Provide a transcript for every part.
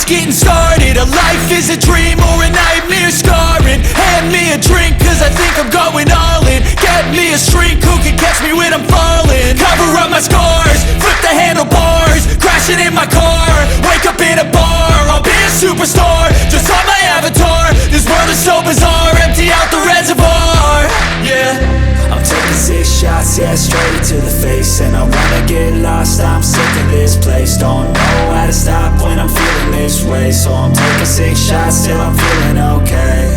just getting started. A life is a dream or a nightmare scarring. Hand me a drink cause I think I'm going all in. Get me a shrink who can catch me when I'm falling. Cover up my scars, flip the handlebars, crashing in my car, wake up in a bar. I'll be a superstar, just on my avatar. This world is so bizarre, empty out the reservoir. Yeah, I'm taking 6 shots, yeah, straight to the face. And I wanna get lost, I'm sick of this place. Don't know how to stop when I'm feeling this way. So I'm taking 6 shots till I'm feeling okay.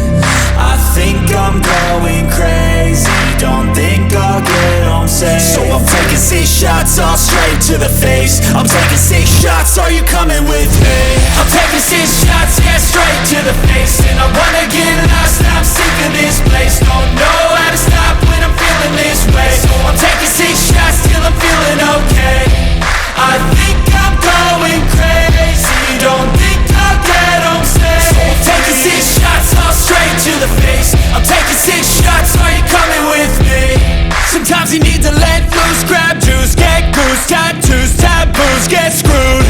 I think I'm going crazy, don't think I'll get home safe. So I'm taking 6 shots, all straight to the face. I'm taking 6 shots, are you coming with me? I'm taking 6 shots, yeah, straight to the face. And I wanna get lost, I'm sick of this place. Don't know how to stop when I'm feeling this way. So I'm taking 6 shots till I'm feeling okay. I think I'm going crazy, don't think I'll get home safe. So I'm taking 6 shots, all straight to the face. I'm taking 6 shots, are you coming with me? Sometimes you need to let loose, grab juice, get goose, tattoos, taboos, get screwed.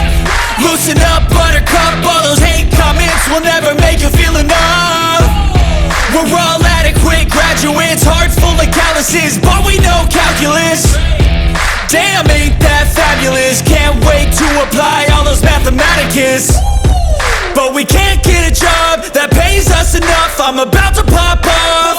Loosen up, buttercup, all those hate comments will never make you feel enough. We're all adequate graduates, heart full of calluses, but we know calculus. Damn, ain't that fabulous? Can't wait to apply all those mathematicus. But we can't get a job that pays us enough. I'm about to pop off.